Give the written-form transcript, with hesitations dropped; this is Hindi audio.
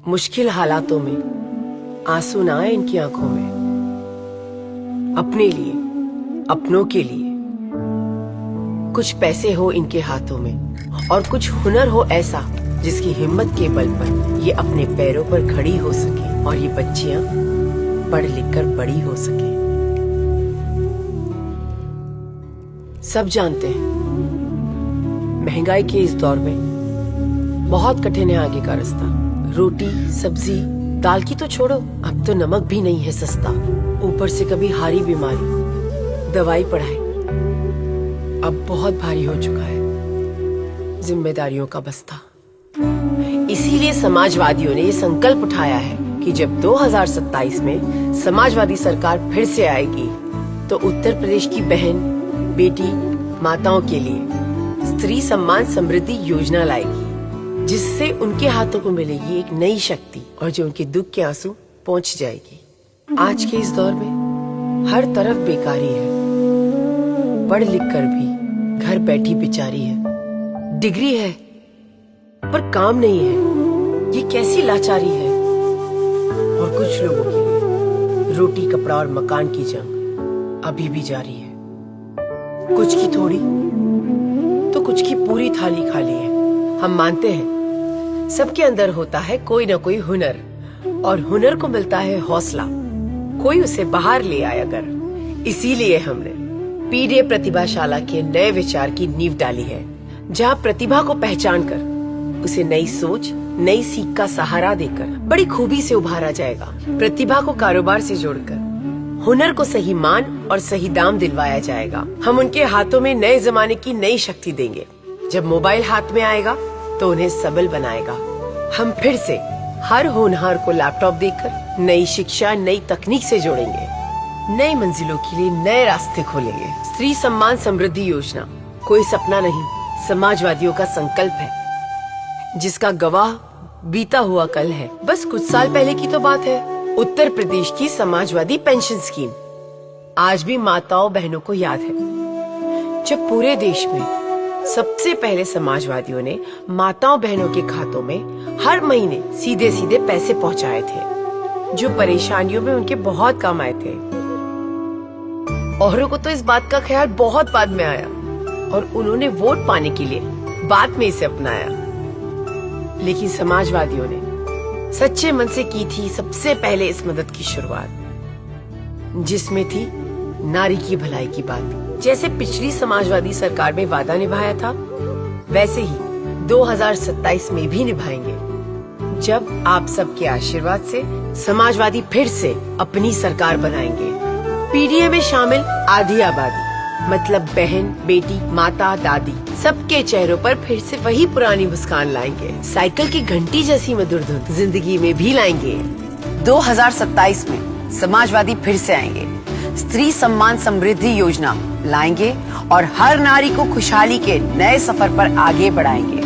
मुश्किल हालातों में आंसू ना आए इनकी आंखों में। अपने लिए, अपनों के लिए कुछ पैसे हो इनके हाथों में और कुछ हुनर हो ऐसा जिसकी हिम्मत के बल पर ये अपने पैरों पर खड़ी हो सके और ये बच्चियां पढ़ लिख कर बड़ी हो सके। सब जानते हैं महंगाई के इस दौर में बहुत कठिन है आगे का रास्ता। रोटी सब्जी दाल की तो छोड़ो, अब तो नमक भी नहीं है सस्ता। ऊपर से कभी हारी बीमारी, दवाई पढ़ाई अब बहुत भारी हो चुका है जिम्मेदारियों का बस्ता। इसीलिए समाजवादियों ने ये संकल्प उठाया है कि जब 2027 में समाजवादी सरकार फिर से आएगी तो उत्तर प्रदेश की बहन बेटी माताओं के लिए स्त्री सम्मान समृद्धि योजना लाएगी, जिससे उनके हाथों को मिलेगी एक नई शक्ति और जो उनके दुख के आंसू पहुंच जाएगी। आज के इस दौर में हर तरफ बेकारी है, पढ़ लिख कर भी घर बैठी बेचारी है। डिग्री है पर काम नहीं है, ये कैसी लाचारी है। और कुछ लोगों के लिए रोटी कपड़ा और मकान की जंग अभी भी जारी है। कुछ की थोड़ी तो कुछ की पूरी थाली खाली है। हम मानते हैं सबके अंदर होता है कोई ना कोई हुनर और हुनर को मिलता है हौसला, कोई उसे बाहर ले आए अगर। इसीलिए हमने पीडीए प्रतिभाशाला के नए विचार की नींव डाली है, जहां प्रतिभा को पहचान कर उसे नई सोच नई सीख का सहारा देकर बड़ी खूबी से उभारा जाएगा। प्रतिभा को कारोबार से जोड़कर हुनर को सही मान और सही दाम दिलवाया जाएगा। हम उनके हाथों में नए जमाने की नई शक्ति देंगे। जब मोबाइल हाथ में आएगा तो उन्हें सबल बनाएगा। हम फिर से हर होनहार को लैपटॉप देकर नई शिक्षा नई तकनीक से जोड़ेंगे, नई मंजिलों के लिए नए रास्ते खोलेंगे। स्त्री सम्मान समृद्धि योजना कोई सपना नहीं, समाजवादियों का संकल्प है, जिसका गवाह बीता हुआ कल है। बस कुछ साल पहले की तो बात है। उत्तर प्रदेश की समाजवादी पेंशन स्कीम आज भी माताओं बहनों को याद है, जब पूरे देश में सबसे पहले समाजवादियों ने माताओं बहनों के खातों में हर महीने सीधे सीधे पैसे पहुंचाए थे, जो परेशानियों में उनके बहुत काम आए थे। औरों को तो इस बात का ख्याल बहुत बाद में आया और उन्होंने वोट पाने के लिए बाद में इसे अपनाया, लेकिन समाजवादियों ने सच्चे मन से की थी सबसे पहले इस मदद की शुरुआत, जिसमें थी नारी की भलाई की बात। जैसे पिछली समाजवादी सरकार में वादा निभाया था, वैसे ही 2027 में भी निभाएंगे, जब आप सबके आशीर्वाद से समाजवादी फिर से अपनी सरकार बनाएंगे। पीडीए में शामिल आधी आबादी मतलब बहन बेटी माता दादी सबके चेहरों पर फिर से वही पुरानी मुस्कान लाएंगे। साइकिल की घंटी जैसी मधुर धुन जिंदगी में भी लाएंगे। 2027 में समाजवादी फिर से आएंगे, स्त्री सम्मान समृद्धि योजना लाएंगे और हर नारी को खुशहाली के नए सफर पर आगे बढ़ाएंगे।